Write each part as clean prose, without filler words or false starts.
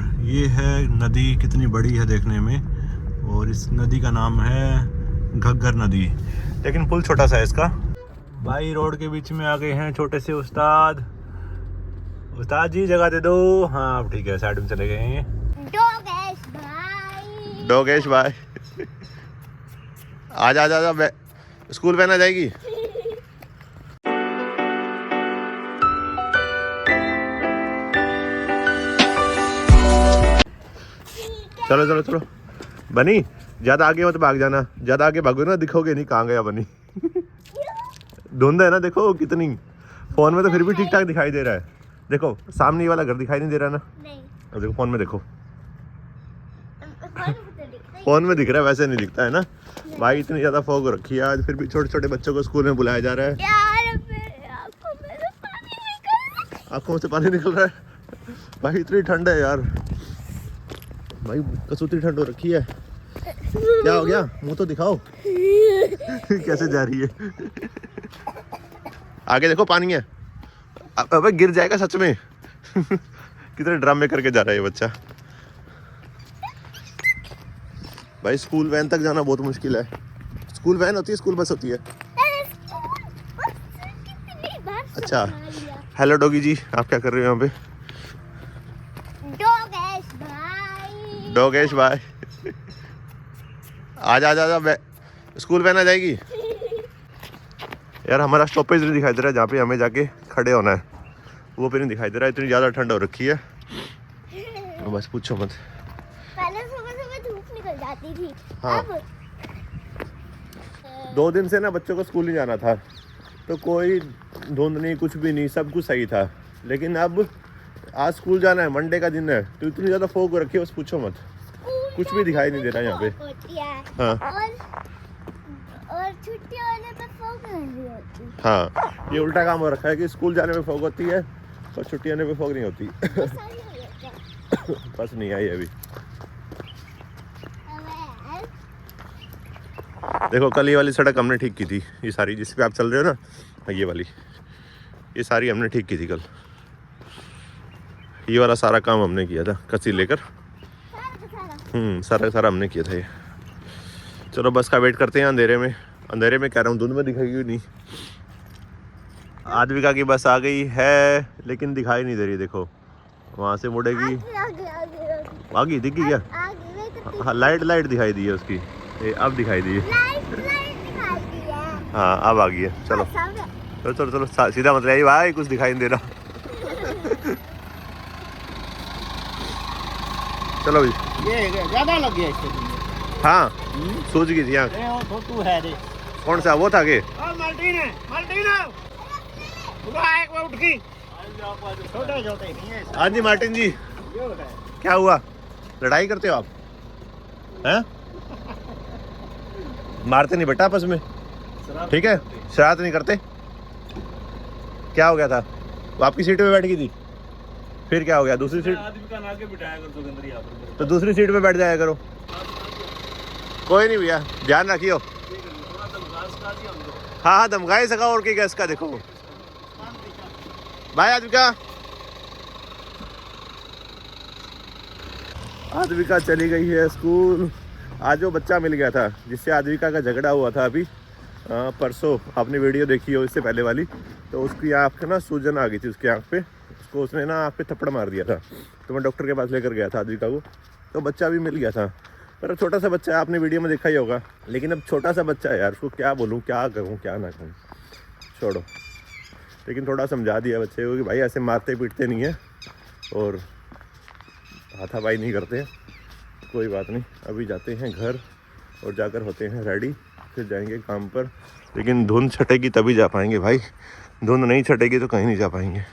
और ये है नदी, कितनी बड़ी है देखने में। और इस नदी का नाम है घग्गर नदी, लेकिन पुल छोटा सा है इसका। भाई रोड के बीच में आ गए हैं छोटे से उस्ताद। उस्ताद जी जगह दे दो। हाँ अब ठीक है, साइड में चले गए हैं। डोगेश भाई आजा आजा आजा, स्कूल वैन आ जाएगी। चलो चलो चलो बनी, ज्यादा आगे मत भाग जाना, ज्यादा आगे भागो ना दिखोगे नहीं कहाँ गया बनी। धुंध है ना, देखो कितनी। फोन में तो फिर भी ठीक ठाक दिखाई दे रहा है। देखो सामने वाला घर दिखाई नहीं दे रहा ना। नहीं। अब देखो फोन में, देखो फोन में दिख रहा है, वैसे नहीं दिखता है ना। भाई इतनी ज्यादा फॉग रखी है आज, फिर भी छोटे छोटे बच्चों को स्कूल में बुलाया जा रहा है। आंखों से पानी निकल रहा है। भाई इतनी ठंड है यार, भाई कसूती ठंड हो रखी है। क्या हो गया, मुंह तो दिखाओ। कैसे जा रही है। आगे देखो पानी है। अबे गिर जाएगा सच में। कितने ड्रामे करके जा रहा है ये बच्चा। भाई स्कूल वैन तक जाना बहुत मुश्किल है। स्कूल वैन होती है, स्कूल बस होती है। अच्छा, हेलो डॉगी जी, आप क्या कर रहे हो यहाँ पे? डोगेश भाई आजा आजा आजा, स्कूल वैन आ जाएगी। यार हमारा स्टॉपेज नहीं दिखाई दे रहा है, जहाँ पे हमें जाके खड़े होना है वो पे नहीं दिखाई दे रहा है। इतनी ज़्यादा ठंड हो रखी है, बस पूछो मत। पहले सुबह धूप निकल जाती थी। हाँ। अब 2 दिन से ना बच्चों को स्कूल नहीं जाना था, तो कोई धुंध नहीं, कुछ भी नहीं, सब कुछ सही था। लेकिन अब आज स्कूल जाना है, मंडे का दिन है, तो इतनी ज़्यादा फोग रखी है बस पूछो मत। कुछ भी दिखाई नहीं दे रहा यहाँ पे। हाँ। और छुट्टियों वाले पे फोग नहीं होती। हाँ, ये उल्टा काम हो रखा है कि स्कूल जाने में फोग होती है और छुट्टी आने में फोग नहीं होती। बस नहीं आई अभी। देखो कल ये वाली सड़क हमने ठीक की थी, ये सारी जिस पे आप चल रहे हो ना, ये वाली, ये सारी हमने ठीक की थी कल। ये वाला सारा काम हमने किया था, कच्ची लेकर। सारा हमने किया था ये। चलो बस का वेट करते हैं अंधेरे में। अंधेरे में कह रहा हूँ, धुंध में दिखाई नहीं। आद्विका की बस आ गई है, लेकिन दिखाई नहीं दे रही। देखो वहाँ से मुड़ेगी। आगे दिख गई क्या? हाँ लाइट दिखाई दी है उसकी। अब दिखाई दी है। हाँ अब आ गई है। चलो चलो चलो चलो, सीधा मत रहिए भाई, कुछ दिखाई नहीं दे रहा। चलो भाई, ये ज्यादा लग गया इसके। हाँ सूझ गई थी आँख। कौन सा वो था के? हाँ जी मार्टिन जी, क्या हुआ? लड़ाई करते हो आप? हैं? मारते नहीं बेटा आपस में, ठीक है? शरारत नहीं करते। क्या हो गया था? वो आपकी सीट पे बैठ गई थी, फिर क्या हो गया? दूसरी सीट तो दूसरी सीट पे बैठ जाया करो। कोई नहीं भैया, ध्यान रखियो। हाँ हाँ धमकाए सका और क्या इसका। देखो भाई आद्विका चली गई है स्कूल। आज वो बच्चा मिल गया था जिससे आद्विका का झगड़ा हुआ था अभी परसों, आपने वीडियो देखी हो इससे पहले वाली। तो उसकी आँख ना सूजन आ गई थी उसकी आँख पे, उसको उसने ना आँख पे थप्पड़ मार दिया था। तो मैं डॉक्टर के पास लेकर गया था आद्विका को, तो बच्चा भी मिल गया था। पर छोटा सा बच्चा है, आपने वीडियो में देखा ही होगा। लेकिन अब छोटा सा बच्चा है यार, उसको क्या बोलूँ, क्या करूँ क्या ना करूँ, छोड़ो। लेकिन थोड़ा समझा दिया बच्चे को कि भाई ऐसे मारते पीटते नहीं है और हाथापाई नहीं करते। कोई बात नहीं, अभी जाते हैं घर और जाकर होते हैं रेडी, फिर जाएंगे काम पर। लेकिन धुंध छटेगी तभी जा पाएंगे भाई, धुंध नहीं छटेगी तो कहीं नहीं जा पाएंगे।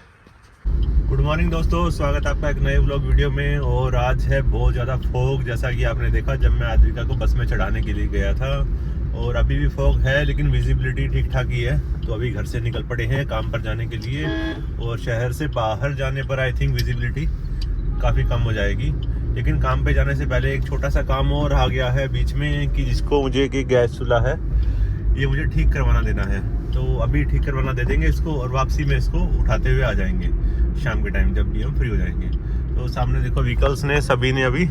गुड मॉर्निंग दोस्तों, स्वागत है आपका एक नए व्लॉग वीडियो में। और आज है बहुत ज़्यादा फॉग, जैसा कि आपने देखा जब मैं आद्विका को बस में चढ़ाने के लिए गया था। और अभी भी फॉग है, लेकिन विजिबिलिटी ठीक ठाक ही है। तो अभी घर से निकल पड़े हैं काम पर जाने के लिए, और शहर से बाहर जाने पर आई थिंक विजिबिलिटी काफ़ी कम हो जाएगी। लेकिन काम पे जाने से पहले एक छोटा सा काम और आ गया है बीच में, कि जिसको मुझे कि गैस चूल्हा है ये मुझे ठीक करवाना देना है। तो अभी ठीक करवाना दे देंगे इसको, और वापसी में इसको उठाते हुए आ जाएंगे शाम के टाइम, जब भी हम फ्री हो जाएंगे। तो सामने देखो व्हीकल्स ने सभी ने अभी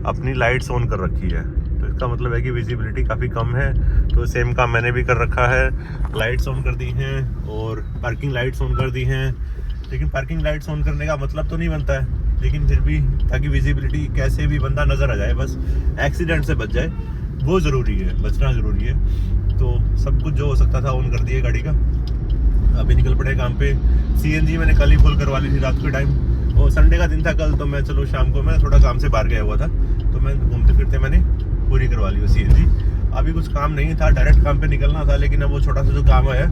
अपनी लाइट्स ऑन कर रखी है, तो इसका मतलब है कि विजिबिलिटी काफ़ी कम है। तो सेम काम मैंने भी कर रखा है, लाइट्स ऑन कर दी हैं और पार्किंग लाइट्स ऑन कर दी हैं। लेकिन पार्किंग लाइट्स ऑन करने का मतलब तो नहीं बनता है, लेकिन फिर भी ताकि विजिबिलिटी कैसे भी बंदा नज़र आ जाए, बस एक्सीडेंट से बच जाए, वो ज़रूरी है, बचना ज़रूरी है। तो सब कुछ जो हो सकता था ऑन कर दिया गाड़ी का। अभी निकल पड़े काम पे। CNG मैंने कल ही फुल करवा ली थी रात के टाइम, और संडे का दिन था कल, तो मैं चलो शाम को मैं थोड़ा काम से बाहर गया हुआ था, तो मैं घूमते फिरते मैंने पूरी करवा ली वो CNG। अभी कुछ काम नहीं था, डायरेक्ट काम पे निकलना था, लेकिन अब वो छोटा सा जो काम है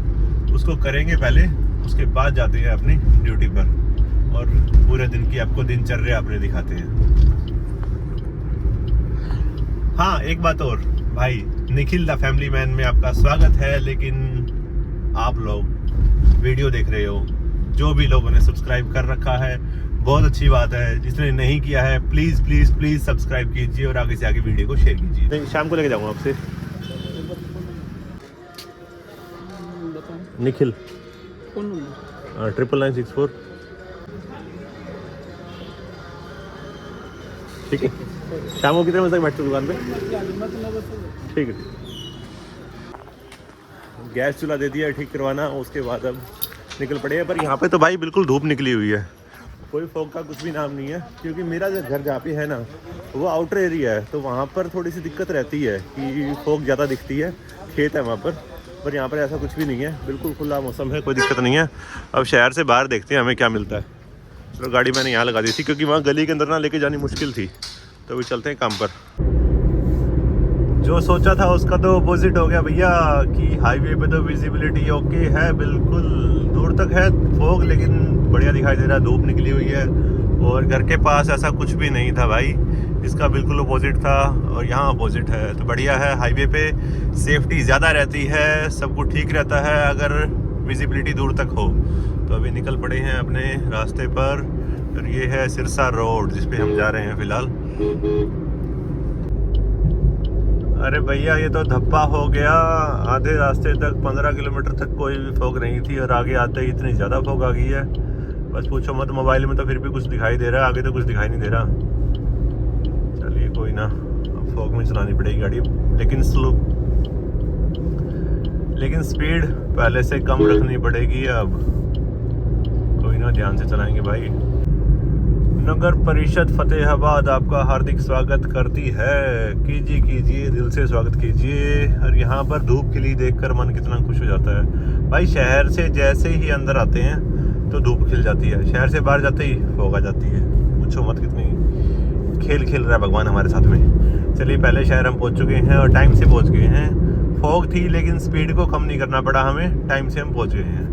उसको करेंगे पहले, उसके बाद जाते हैं अपनी ड्यूटी पर और पूरे दिन की आपको दिनचर्या अपने दिखाते हैं। हाँ, एक बात और भाई, निखिल द फैमिली मैन में आपका स्वागत है। लेकिन आप लोग वीडियो देख रहे हो, जो भी लोगों ने सब्सक्राइब कर रखा है बहुत अच्छी बात है, जिसने नहीं किया है प्लीज़ प्लीज़ प्लीज़ सब्सक्राइब कीजिए और आगे से आगे वीडियो को शेयर कीजिए। शाम को लेके जाऊँगा आपसे। निखिल 99964। ठीक है, शाम को कितने बजे तक बैठते हो दुकान पे? ठीक है, गैस चूल्हा दे दिया ठीक करवाना, उसके बाद अब निकल पड़े हैं। पर यहाँ पे तो भाई बिल्कुल धूप निकली हुई है, कोई फॉग का कुछ भी नाम नहीं है, क्योंकि मेरा जो घर जहाँ पे है ना वो आउटर एरिया है, तो वहाँ पर थोड़ी सी दिक्कत रहती है कि फॉग ज़्यादा दिखती है, खेत है वहाँ पर यहाँ पर ऐसा कुछ भी नहीं है, बिल्कुल खुला मौसम है, कोई दिक्कत नहीं है। अब शहर से बाहर देखते हैं हमें क्या मिलता है। चलो गाड़ी मैंने यहाँ लगा दी थी, क्योंकि वहाँ गली के अंदर ना लेके जानी मुश्किल थी, तो अभी चलते हैं काम पर। जो सोचा था उसका तो अपोजिट हो गया भैया, कि हाईवे पे तो विजिबिलिटी ओके है, बिल्कुल दूर तक है फॉग, लेकिन बढ़िया दिखाई दे रहा है, धूप निकली हुई है। और घर के पास ऐसा कुछ भी नहीं था भाई, इसका बिल्कुल अपोजिट था, और यहाँ अपोजिट है, तो बढ़िया है। हाईवे पे सेफ्टी ज़्यादा रहती है, सब कुछ ठीक रहता है अगर विजिबिलिटी दूर तक हो। तो अभी निकल पड़े हैं अपने रास्ते पर, और ये है सिरसा रोड जिस पे हम जा रहे हैं फ़िलहाल। अरे भैया ये तो धप्पा हो गया, आधे रास्ते तक 15 किलोमीटर तक कोई भी फॉग नहीं थी, और आगे आते ही इतनी ज़्यादा फॉग आ गई है, बस पूछो मत। मोबाइल में तो फिर भी कुछ दिखाई दे रहा है, आगे तो कुछ दिखाई नहीं दे रहा। चलिए कोई ना, अब फॉग में चलानी पड़ेगी गाड़ी, लेकिन स्लो, लेकिन स्पीड पहले से कम रखनी पड़ेगी अब। कोई ना, ध्यान से चलाएंगे भाई। नगर परिषद फतेहाबाद आपका हार्दिक स्वागत करती है, कीजिए कीजिए, दिल से स्वागत कीजिए। और यहाँ पर धूप खिली देखकर मन कितना खुश हो जाता है भाई। शहर से जैसे ही अंदर आते हैं तो धूप खिल जाती है, शहर से बाहर जाते ही फॉग आ जाती है। पूछो मत, कितनी खेल खेल रहा है भगवान हमारे साथ में। चलिए, पहले शहर हम पहुँच चुके हैं और टाइम से पहुँच गए हैं। फॉग थी लेकिन स्पीड को कम नहीं करना पड़ा हमें, टाइम से हम पहुँच गए हैं।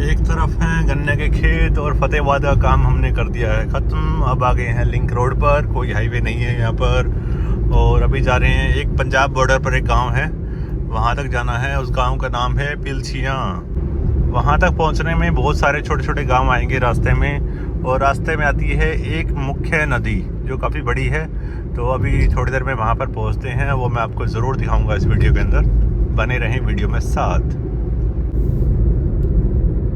एक तरफ हैं गन्ने के खेत और फतेहाबाद का काम हमने कर दिया है ख़त्म। अब आ गए हैं लिंक रोड पर, कोई हाईवे नहीं है यहाँ पर, और अभी जा रहे हैं एक पंजाब बॉर्डर पर एक गांव है, वहाँ तक जाना है। उस गांव का नाम है पिलछियाँ। वहाँ तक पहुँचने में बहुत सारे छोटे छोटे गांव आएंगे रास्ते में, और रास्ते में आती है एक मुख्य नदी जो काफ़ी बड़ी है। तो अभी थोड़ी देर में वहाँ पर पहुँचते हैं, वो मैं आपको ज़रूर दिखाऊँगा इस वीडियो के अंदर, बने रहें वीडियो में साथ।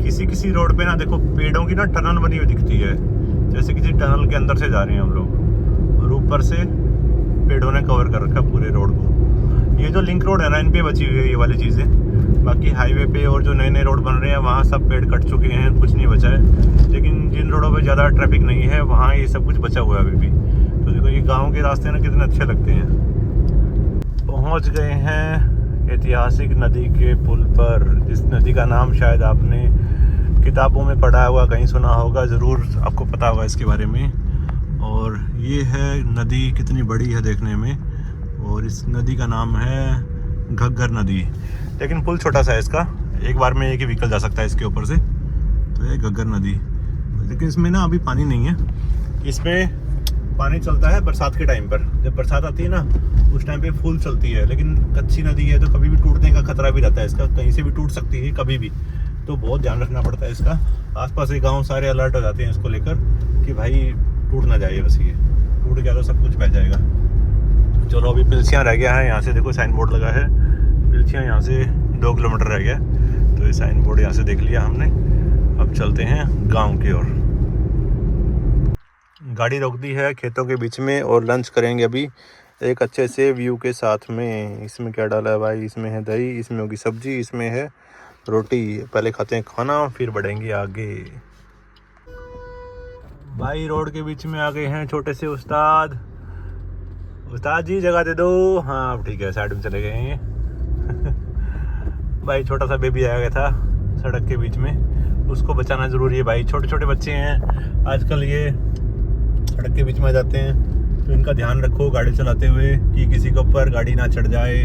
किसी किसी रोड पे ना देखो पेड़ों की ना टनल बनी हुई दिखती है, जैसे किसी टनल के अंदर से जा रहे हैं हम लोग, और ऊपर से पेड़ों ने कवर कर रखा पूरे रोड को। ये जो लिंक रोड है ना, इन पे बची हुई है ये वाली चीज़ें। बाकी हाईवे पे और जो नए नए रोड बन रहे हैं वहाँ सब पेड़ कट चुके हैं, कुछ नहीं बचा है। लेकिन जिन रोडों पे ज़्यादा ट्रैफिक नहीं है वहाँ ये सब कुछ बचा हुआ है अभी भी। तो देखो ये गाँव के रास्ते ना कितने अच्छे लगते हैं। पहुँच गए हैं ऐतिहासिक नदी के पुल पर, जिस नदी का नाम शायद आपने किताबों में पढ़ा होगा, कहीं सुना होगा, ज़रूर आपको पता होगा इसके बारे में। और ये है नदी, कितनी बड़ी है देखने में, और इस नदी का नाम है घग्गर नदी। लेकिन पुल छोटा सा है इसका, एक बार में एक ही व्हीकल जा सकता है इसके ऊपर से। तो ये घग्गर नदी, लेकिन इसमें ना अभी पानी नहीं है। इसमें पानी चलता है बरसात के टाइम पर, जब बरसात आती है ना उस टाइम पे फुल चलती है। लेकिन कच्ची नदी है तो कभी भी टूटने का खतरा भी रहता है इसका, कहीं से भी टूट सकती है कभी भी, तो बहुत ध्यान रखना पड़ता है इसका। आसपास के गांव सारे अलर्ट हो जाते हैं इसको लेकर कि भाई टूट ना जाए, बस ये टूट गया तो सब कुछ बह जाएगा। चलो अभी पिलछियाँ रह गया है, यहाँ से देखो साइन बोर्ड लगा है, पिलछियाँ यहाँ से 2 किलोमीटर रह गया, तो ये साइन बोर्ड यहाँ से देख लिया हमने। अब चलते हैं गाँव की ओर। गाड़ी रोक दी है खेतों के बीच में और लंच करेंगे अभी एक अच्छे से व्यू के साथ में। इसमें क्या डाला है भाई? इसमें है दही, इसमें होगी सब्जी, इसमें है रोटी। पहले खाते हैं खाना फिर बढ़ेंगे आगे। भाई रोड के बीच में आ गए हैं छोटे से उस्ताद। उस्ताद जी जगह दे दो। हाँ अब ठीक है, साइड में चले गए हैं। भाई छोटा सा बेबी आ गया था सड़क के बीच में, उसको बचाना ज़रूरी है भाई। छोटे छोटे बच्चे हैं आजकल, ये सड़क के बीच में आ जाते हैं, तो इनका ध्यान रखो गाड़ी चलाते हुए कि किसी के ऊपर गाड़ी ना चढ़ जाए।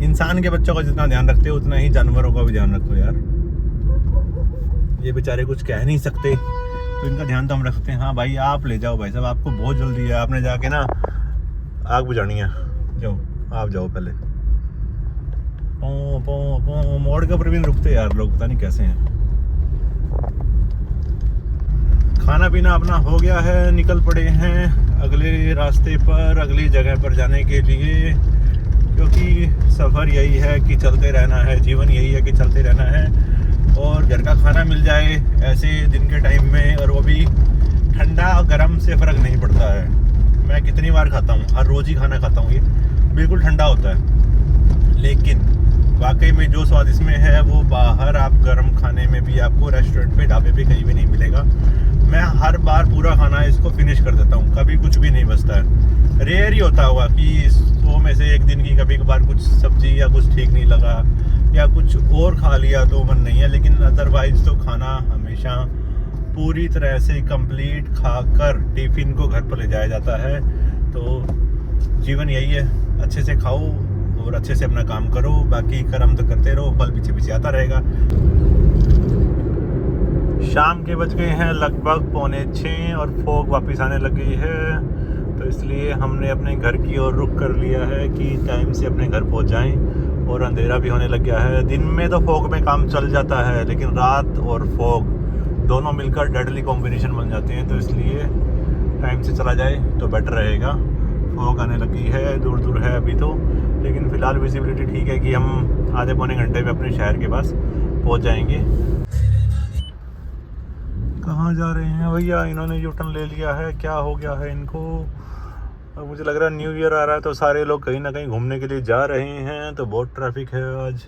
इंसान के बच्चों का जितना ध्यान रखते हो उतना ही जानवरों का भी ध्यान रखो यार। ये बेचारे कुछ कह नहीं सकते तो इनका ध्यान तो हम रख सकते हैं। हाँ भाई आप ले जाओ भाई साहब, आपको बहुत जल्दी है, आपने जाके ना आग बुझानी है। जाओ आप जाओ पहले। पो पो पो मोड़ के ऊपर भी नहीं रुकते यार लोग, पता नहीं कैसे हैं। खाना पीना अपना हो गया है, निकल पड़े हैं अगले रास्ते पर, अगली जगह पर जाने के लिए, क्योंकि सफ़र यही है कि चलते रहना है, जीवन यही है कि चलते रहना है। और घर का खाना मिल जाए ऐसे दिन के टाइम में, और वो भी ठंडा और गर्म से फ़र्क नहीं पड़ता है। मैं कितनी बार खाता हूँ, हर रोज़ ही खाना खाता हूँ, ये बिल्कुल ठंडा होता है, लेकिन वाकई में जो स्वाद इसमें है वो बाहर आप गर्म खाने में भी, आपको रेस्टोरेंट पे ढाबे पे कहीं भी नहीं मिलेगा। मैं हर बार पूरा खाना इसको फिनिश कर देता हूँ, कभी कुछ भी नहीं बचता है। रेयर ही होता होगा कि 100 में से एक दिन की कभी कभार कुछ सब्जी या कुछ ठीक नहीं लगा या कुछ और खा लिया तो मन नहीं है, लेकिन अदरवाइज तो खाना हमेशा पूरी तरह से कंप्लीट खाकर टिफ़िन को घर पर ले जाया जाता है। तो जीवन यही है, अच्छे से खाओ और अच्छे से अपना काम करो, बाकी कर्म तो करते रहो, फल पीछे पीछे आता रहेगा। शाम के बज गए हैं लगभग 5:45 और फॉग वापस आने लग गई है, तो इसलिए हमने अपने घर की ओर रुख कर लिया है कि टाइम से अपने घर पहुंच जाएं। और अंधेरा भी होने लग गया है। दिन में तो फॉग में काम चल जाता है, लेकिन रात और फॉग दोनों मिलकर डेडली कॉम्बिनेशन बन जाते हैं, तो इसलिए टाइम से चला जाए तो बेटर रहेगा। फॉग आने लगी है, दूर दूर है अभी तो, लेकिन फ़िलहाल विजिबिलिटी ठीक है कि हम आधे पौने घंटे में अपने शहर के पास पहुंच जाएंगे। कहाँ जा रहे हैं भैया? इन्होंने यू टर्न ले लिया है, क्या हो गया है इनको? और मुझे लग रहा है न्यू ईयर आ रहा है तो सारे लोग कहीं ना कहीं घूमने के लिए जा रहे हैं, तो बहुत ट्रैफिक है आज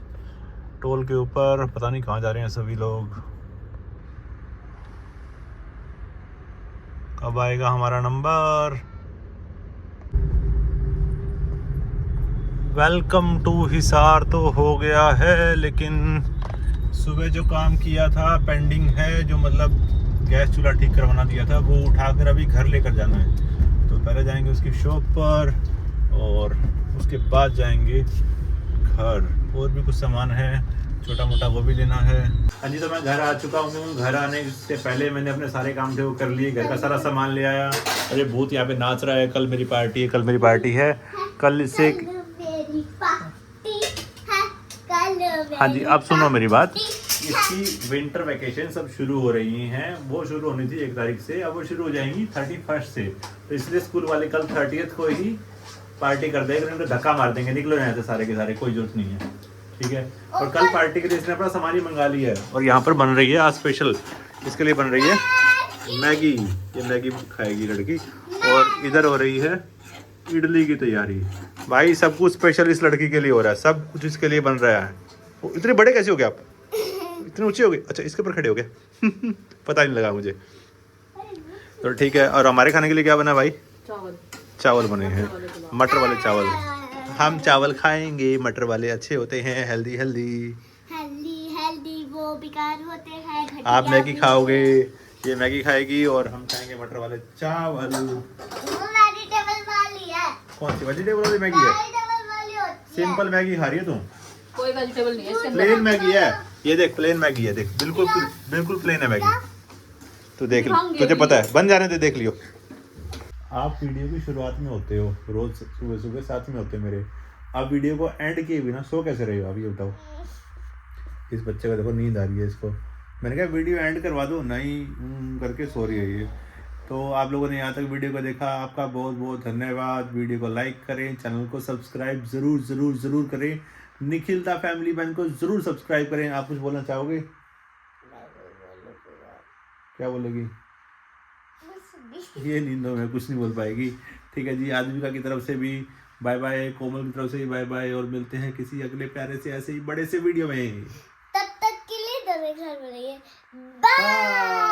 टोल के ऊपर। पता नहीं कहाँ जा रहे हैं सभी लोग। कब आएगा हमारा नंबर? वेलकम टू हिसार तो हो गया है, लेकिन सुबह जो काम किया था पेंडिंग है, जो मतलब गैस चूल्हा ठीक करवाना दिया था, वो उठाकर अभी घर लेकर जाना है। तो पहले जाएंगे उसकी शॉप पर और उसके बाद जाएंगे घर। और भी कुछ सामान है छोटा मोटा, वो भी लेना है। हाँ जी, तो मैं घर आ चुका हूँ। घर आने से पहले मैंने अपने सारे काम थे वो कर लिए, घर का सारा सामान ले आया। अरे भूत यहाँ पे नाच रहा है। कल मेरी पार्टी है, कल मेरी पार्टी है। कल से हाँ जी, अब सुनो मेरी बात। इसकी विंटर वैकेशन सब शुरू हो रही हैं, वो शुरू होनी थी 1 तारीख से, अब वो शुरू हो जाएंगी 31 से। तो इसलिए स्कूल वाले कल 30 को ही पार्टी कर देंगे, तो धक्का मार देंगे, निकलो यहाँ से सारे के सारे, कोई जरूरत नहीं है, ठीक है। और कल पार्टी के लिए इसने अपना सामान ही मंगा लिया है। और यहाँ पर बन रही है आज स्पेशल, इसके लिए बन रही है मैगी। ये मैगी खाएगी लड़की। और इधर हो रही है इडली की तैयारी। भाई सब कुछ स्पेशल इस लड़की के लिए हो रहा है, सब कुछ इसके लिए बन रहा है। इतने बड़े कैसे हो गए आप? इतने ऊंचे हो गए? अच्छा, इसके ऊपर खड़े हो गए। पता नहीं लगा मुझे। तो ठीक है। और हमारे खाने के लिए क्या बना भाई? चावल बने हैं, मटर वाले चावल। हम चावल खाएंगे, मटर वाले अच्छे होते हैं, हेल्दी हेल्दी। वो बेकार होते हैं। आप मैगी खाओगे, ये मैगी खाएगी, और हम खाएंगे मटर वाले चावल। वेजिटेबल वाली है। कौन सी वेजिटेबल वाली मैगी है? सिंपल मैगी खा रही है तुम? कोई वेजिटेबल नहीं है इसके अंदर। प्लेन मैगी है ये, देख प्लेन मैगी है, देख बिल्कुल प्लेन है मैगी। तो देख लो, तुझे पता है, बन जाने दे, देख लियो। आप वीडियो की शुरुआत में होते हो, रोज सुबह सुबह साथ में होते हो मेरे। आप वीडियो को एंड किए बिना सो कैसे रहे हो? आप ये बताओ। इस बच्चे को देखो, नींद आ रही है इसको। मैंने कहा वीडियो एंड करवा दो, नहीं करके सो रही है ये। तो आप लोगों ने यहाँ तक वीडियो को देखा, आपका बहुत बहुत धन्यवाद। वीडियो को लाइक करें, चैनल को सब्सक्राइब ज़रूर करें। निखिल दा फैमिली मैन को ज़रूर सब्सक्राइब करें। आप कुछ बोलना चाहोगे? क्या बोलेगी? ये नींदों में कुछ नहीं बोल पाएगी। ठीक है जी, आद्विका की तरफ से भी बाय बाय, कोमल की तरफ से भी बाय बाय, और मिलते हैं किसी अगले प्यारे से ऐसे ही बड़े से वीडियो में। तब तक के लिए दो घर बनाइए। बाय।